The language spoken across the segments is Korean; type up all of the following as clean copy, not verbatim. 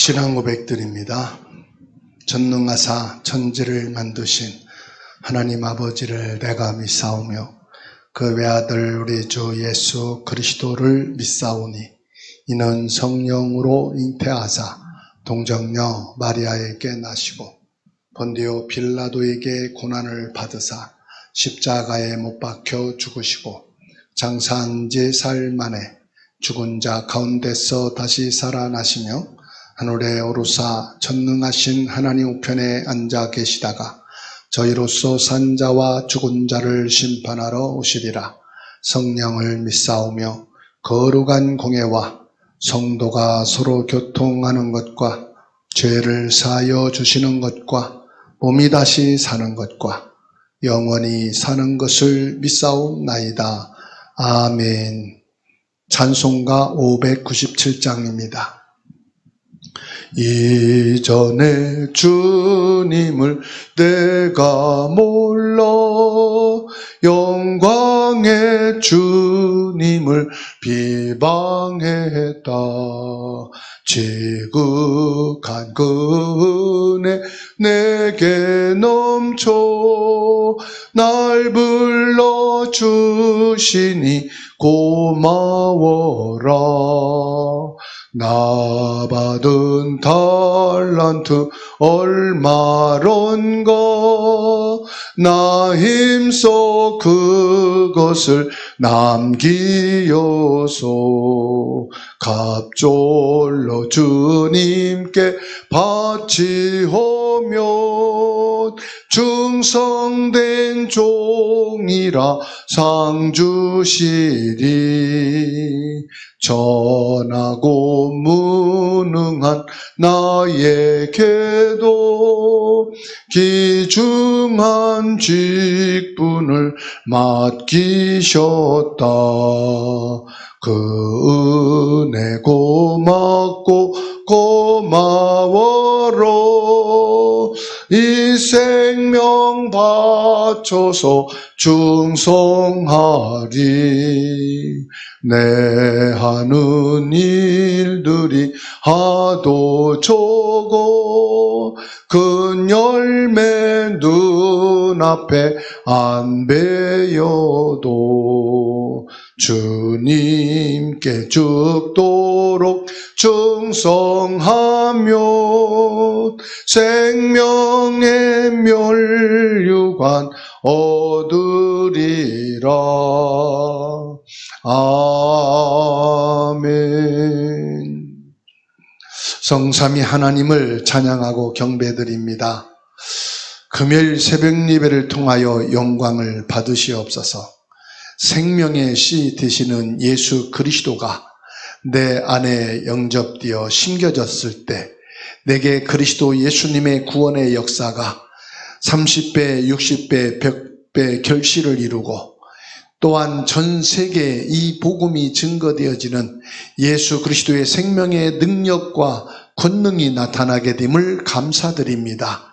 신앙 고백드립니다. 전능하사 천지를 만드신 하나님 아버지를 내가 믿사오며 그 외아들 우리 주 예수 그리스도를 믿사오니 이는 성령으로 잉태하사 동정녀 마리아에게 나시고 본디오 빌라도에게 고난을 받으사 십자가에 못 박혀 죽으시고 장사한 지 사흘 만에 죽은 자 가운데서 다시 살아나시며 하늘에 오르사 전능하신 하나님 우편에 앉아 계시다가 저희로서 산 자와 죽은 자를 심판하러 오시리라. 성령을 믿사오며 거룩한 공예와 성도가 서로 교통하는 것과 죄를 사하여 주시는 것과 몸이 다시 사는 것과 영원히 사는 것을 믿사옵나이다. 아멘. 찬송가 597장입니다. 이전에 주님을 내가 몰라 영광의 주님을 비방했다. 지극한 그 은혜 내게 넘쳐 날 불러주시니 고마워라. 나 받은 달란트 얼마론가 나 힘써 그것을 남기어서 갑절로 주님께 바치오며 충성된 종이라 상 주시리. 전하고 무능한 나에게도 귀중한 직분을 맡기셨다. 그 은혜 고맙고 고마워라. 이 생명 바쳐서 충성하리. 내 하는 일들이 하도 적어 큰 열매 눈앞에 안 베여도 주님께 죽도록 충성하며 생명의 멸류관 얻으리라. 아멘. 성삼위 하나님을 찬양하고 경배드립니다. 금요일 새벽 예배를 통하여 영광을 받으시옵소서. 생명의 씨 되시는 예수 그리스도가 내 안에 영접되어 심겨졌을 때 내게 그리스도 예수님의 구원의 역사가 30배, 60배, 100배 결실을 이루고 또한 전 세계에 이 복음이 증거되어지는 예수 그리스도의 생명의 능력과 권능이 나타나게 됨을 감사드립니다.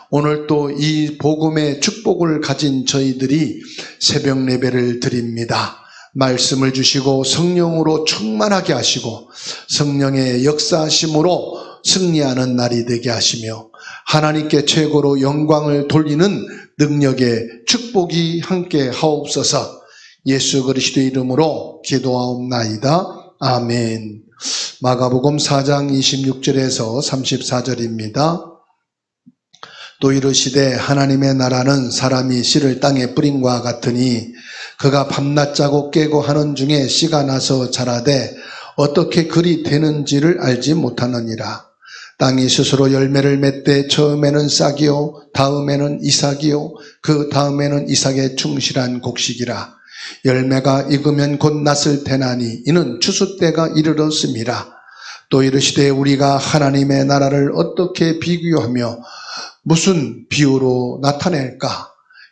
오늘 또 이 복음의 축복을 가진 저희들이 새벽 예배를 드립니다. 말씀을 주시고 성령으로 충만하게 하시고 성령의 역사하심으로 승리하는 날이 되게 하시며 하나님께 최고로 영광을 돌리는 능력의 축복이 함께 하옵소서. 예수 그리스도의 이름으로 기도하옵나이다. 아멘. 마가복음 4장 26절에서 34절입니다. 또 이르시되 하나님의 나라는 사람이 씨를 땅에 뿌린과 같으니 그가 밤낮 자고 깨고 하는 중에 씨가 나서 자라되 어떻게 그리 되는지를 알지 못하느니라. 땅이 스스로 열매를 맺되 처음에는 싹이요 다음에는 이삭이요 그 다음에는 이삭의 충실한 곡식이라. 열매가 익으면 곧 낫을 테나니 이는 추수 때가 이르렀음이라. 또 이르시되 우리가 하나님의 나라를 어떻게 비교하며 무슨 비유로 나타낼까?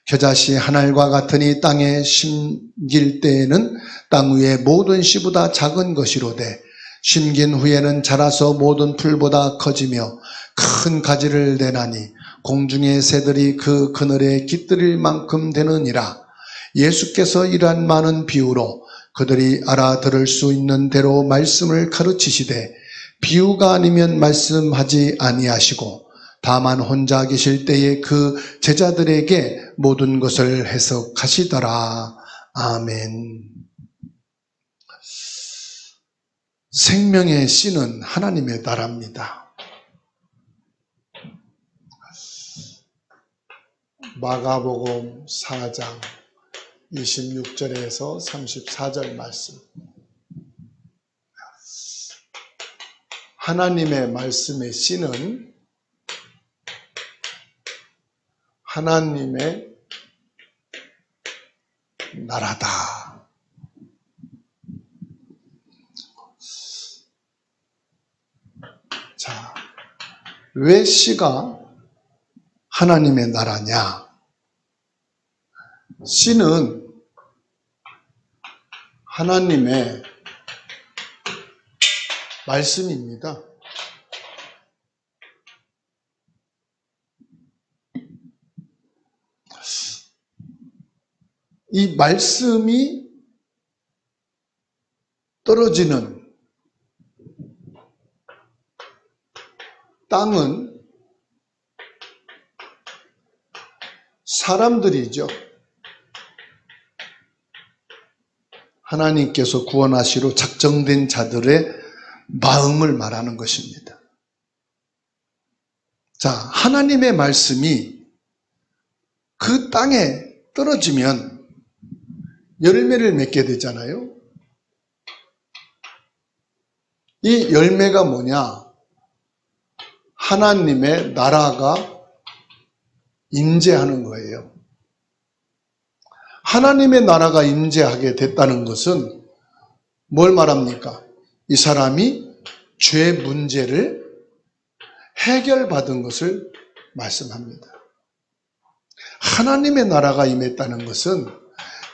겨자씨 한 알과 같으니 땅에 심길 때에는 땅 위의 모든 씨보다 작은 것이로되 심긴 후에는 자라서 모든 풀보다 커지며 큰 가지를 내나니 공중의 새들이 그 그늘에 깃들일 만큼 되느니라. 예수께서 이러한 많은 비유로 그들이 알아들을 수 있는 대로 말씀을 가르치시되 비유가 아니면 말씀하지 아니하시고 다만 혼자 계실 때에 그 제자들에게 모든 것을 해석하시더라. 아멘. 생명의 씨는 하나님의 나라입니다. 마가복음 4장 26절에서 34절 말씀. 하나님의 말씀의 씨는 하나님의 나라다. 자, 왜 씨가 하나님의 나라냐? 씨는 하나님의 말씀입니다. 이 말씀이 떨어지는 땅은 사람들이죠. 하나님께서 구원하시러 작정된 자들의 마음을 말하는 것입니다. 자, 하나님의 말씀이 그 땅에 떨어지면 열매를 맺게 되잖아요. 이 열매가 뭐냐? 하나님의 나라가 임재하는 거예요. 하나님의 나라가 임재하게 됐다는 것은 뭘 말합니까? 이 사람이 죄 문제를 해결받은 것을 말씀합니다. 하나님의 나라가 임했다는 것은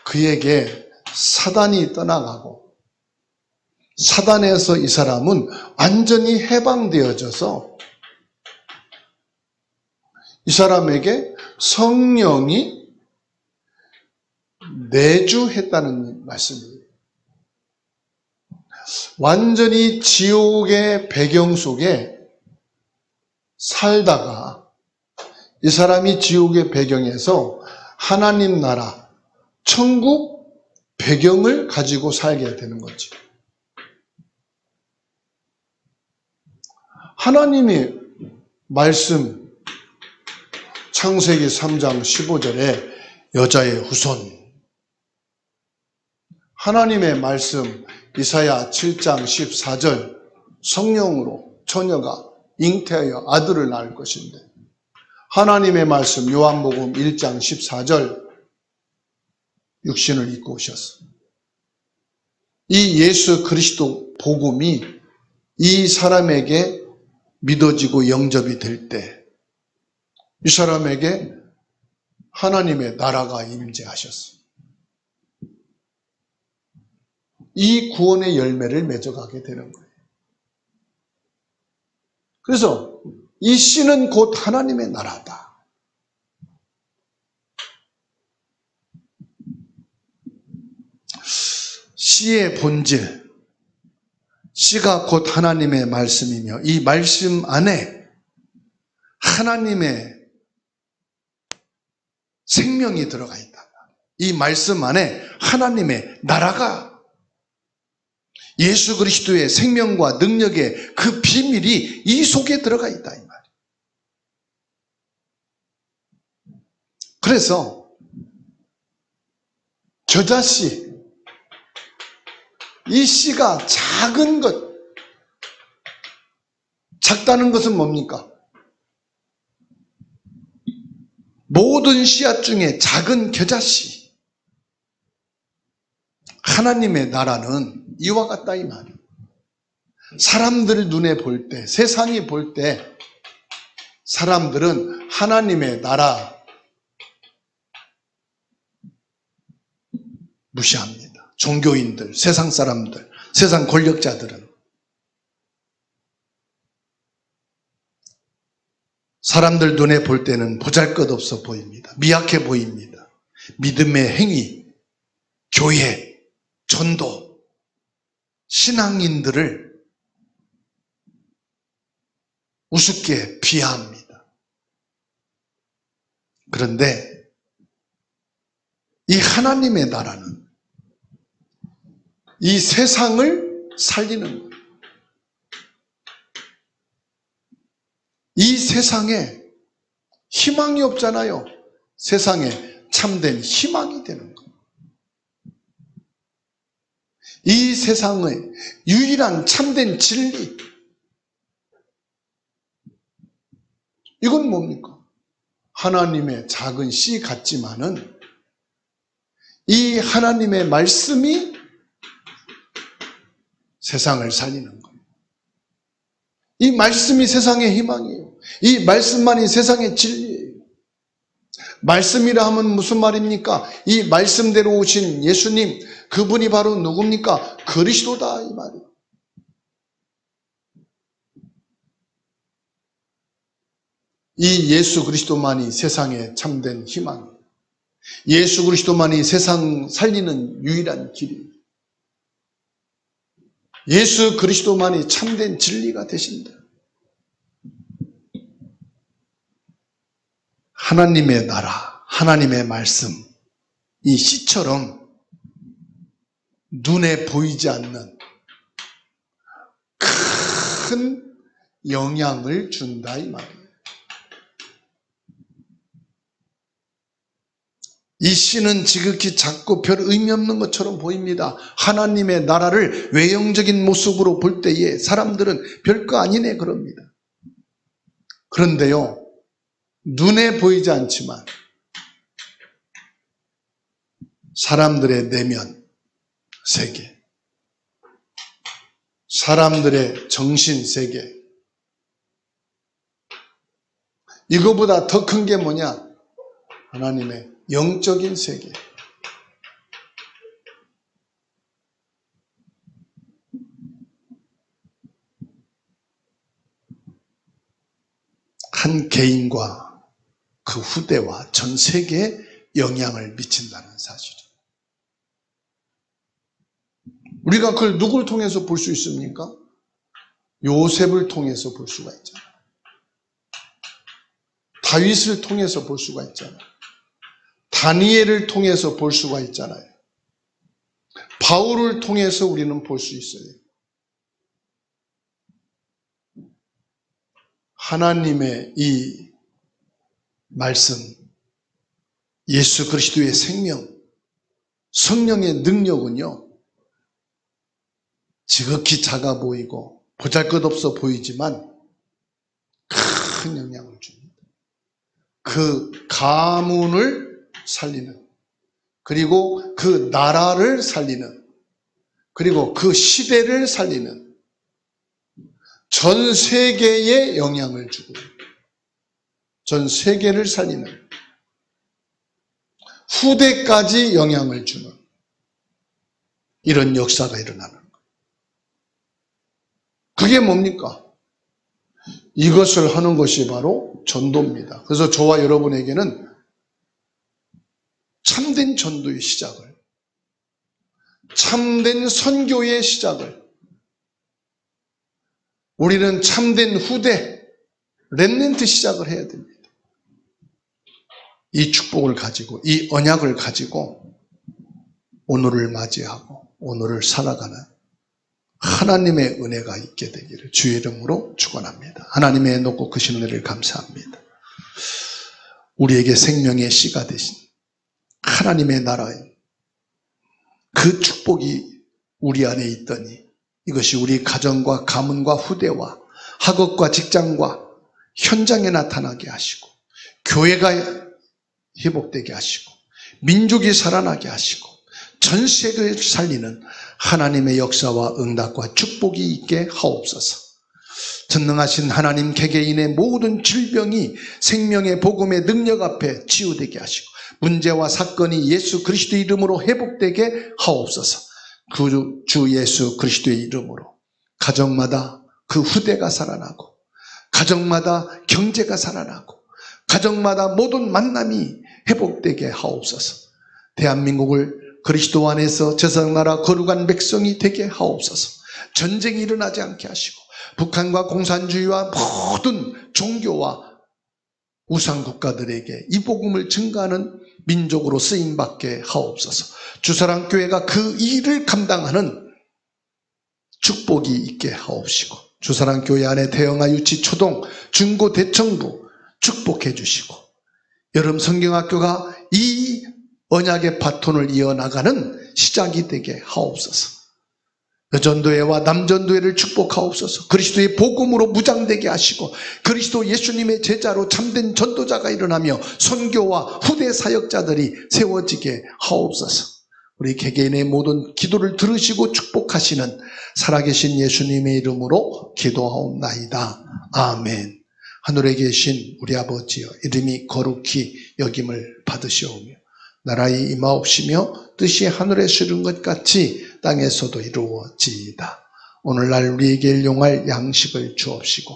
그에게 사단이 떠나가고 사단에서 이 사람은 완전히 해방되어져서 이 사람에게 성령이 내주했다는 말씀입니다. 완전히 지옥의 배경 속에 살다가 이 사람이 지옥의 배경에서 하나님 나라, 천국 배경을 가지고 살게 되는 거지. 하나님의 말씀, 창세기 3장 15절에 여자의 후손, 하나님의 말씀 이사야 7장 14절 성령으로 처녀가 잉태하여 아들을 낳을 것인데, 하나님의 말씀 요한복음 1장 14절 육신을 입고 오셨어. 이 예수 그리스도 복음이 이 사람에게 믿어지고 영접이 될 때 이 사람에게 하나님의 나라가 임재하셨어. 이 구원의 열매를 맺어가게 되는 거예요. 그래서 이 씨는 곧 하나님의 나라다. 씨의 본질, 씨가 곧 하나님의 말씀이며 이 말씀 안에 하나님의 생명이 들어가 있다. 이 말씀 안에 하나님의 나라가, 예수 그리스도의 생명과 능력의 그 비밀이 이 속에 들어가 있다 이 말이에요. 그래서 겨자씨, 이 씨가 작은 것, 작다는 것은 뭡니까? 모든 씨앗 중에 작은 겨자씨. 하나님의 나라는 이와 같다 이 말이에요. 사람들 눈에 볼 때, 세상이 볼 때 사람들은 하나님의 나라 무시합니다. 종교인들, 세상 사람들, 세상 권력자들은 사람들 눈에 볼 때는 보잘것없어 보입니다. 미약해 보입니다. 믿음의 행위, 교회, 전도, 신앙인들을 우습게 비하합니다. 그런데 이 하나님의 나라는 이 세상을 살리는 거예요. 이 세상에 희망이 없잖아요. 세상에 참된 희망이 되는 거예요. 이 세상의 유일한 참된 진리, 이건 뭡니까? 하나님의 작은 씨 같지만은 이 하나님의 말씀이 세상을 살리는 거예요. 이 말씀이 세상의 희망이에요. 이 말씀만이 세상의 진리예요. 말씀이라 하면 무슨 말입니까? 이 말씀대로 오신 예수님, 그분이 바로 누굽니까? 그리스도다, 이 말이에요. 이 예수 그리스도만이 세상의 참된 희망이에요. 예수 그리스도만이 세상 살리는 유일한 길이에요. 예수 그리스도만이 참된 진리가 되신다. 하나님의 나라, 하나님의 말씀, 이 씨처럼 눈에 보이지 않는 큰 영향을 준다, 이 말이에요. 이 씨는 지극히 작고 별 의미 없는 것처럼 보입니다. 하나님의 나라를 외형적인 모습으로 볼 때에 사람들은 별거 아니네 그럽니다. 그런데요, 눈에 보이지 않지만 사람들의 내면 세계, 사람들의 정신 세계, 이거보다 더 큰 게 뭐냐? 하나님의 영적인 세계. 한 개인과 그 후대와 전 세계에 영향을 미친다는 사실이에요. 우리가 그걸 누굴 통해서 볼 수 있습니까? 요셉을 통해서 볼 수가 있잖아요. 다윗을 통해서 볼 수가 있잖아요. 다니엘을 통해서 볼 수가 있잖아요. 바울을 통해서 우리는 볼 수 있어요. 하나님의 이 말씀, 예수 그리스도의 생명, 성령의 능력은요, 지극히 작아 보이고 보잘것없어 보이지만 큰 영향을 줍니다. 그 가문을 살리는, 그리고 그 나라를 살리는, 그리고 그 시대를 살리는, 전 세계에 영향을 주고 전 세계를 살리는, 후대까지 영향을 주는 이런 역사가 일어나는 거예요. 그게 뭡니까? 이것을 하는 것이 바로 전도입니다. 그래서 저와 여러분에게는 참된 전도의 시작을, 참된 선교의 시작을, 우리는 참된 후대, 렘넌트 시작을 해야 됩니다. 이 축복을 가지고, 이 언약을 가지고 오늘을 맞이하고 오늘을 살아가는 하나님의 은혜가 있게 되기를 주의 이름으로 축원합니다. 하나님의 높고 크신 은혜를 감사합니다. 우리에게 생명의 씨가 되신 하나님의 나라에 그 축복이 우리 안에 있더니 이것이 우리 가정과 가문과 후대와 학업과 직장과 현장에 나타나게 하시고, 교회가 회복되게 하시고, 민족이 살아나게 하시고, 전 세계를 살리는 하나님의 역사와 응답과 축복이 있게 하옵소서. 전능하신 하나님, 개개인의 모든 질병이 생명의 복음의 능력 앞에 치유되게 하시고, 문제와 사건이 예수 그리스도의 이름으로 회복되게 하옵소서. 그 주 예수 그리스도의 이름으로 가정마다 그 후대가 살아나고, 가정마다 경제가 살아나고, 가정마다 모든 만남이 회복되게 하옵소서. 대한민국을 그리스도 안에서 제사장나라 거룩한 백성이 되게 하옵소서. 전쟁이 일어나지 않게 하시고 북한과 공산주의와 모든 종교와 우상국가들에게 이 복음을 증거하는 민족으로 쓰임받게 하옵소서. 주사랑교회가 그 일을 감당하는 축복이 있게 하옵시고, 주사랑교회 안에 대형아 유치 초동 중고 대청부 축복해 주시고, 여름 성경학교가 이 언약의 바톤을 이어나가는 시작이 되게 하옵소서. 여전도회와 남전도회를 축복하옵소서. 그리스도의 복음으로 무장되게 하시고, 그리스도 예수님의 제자로 참된 전도자가 일어나며 선교와 후대 사역자들이 세워지게 하옵소서. 우리 개개인의 모든 기도를 들으시고 축복하시는 살아계신 예수님의 이름으로 기도하옵나이다. 아멘. 하늘에 계신 우리 아버지여, 이름이 거룩히 여김을 받으시오며 나라의 임하옵시며 뜻이 하늘에서 이룬 것 같이 땅에서도 이루어지이다. 오늘날 우리에게 일용할 양식을 주옵시고,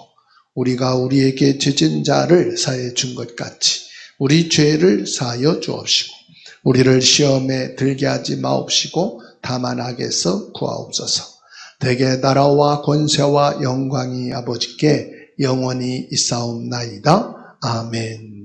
우리가 우리에게 죄진 자를 사해 준 것 같이 우리 죄를 사하여 주옵시고, 우리를 시험에 들게 하지 마옵시고 다만 악에서 구하옵소서. 대개 나라와 권세와 영광이 아버지께 영원히 있사옵나이다. 아멘.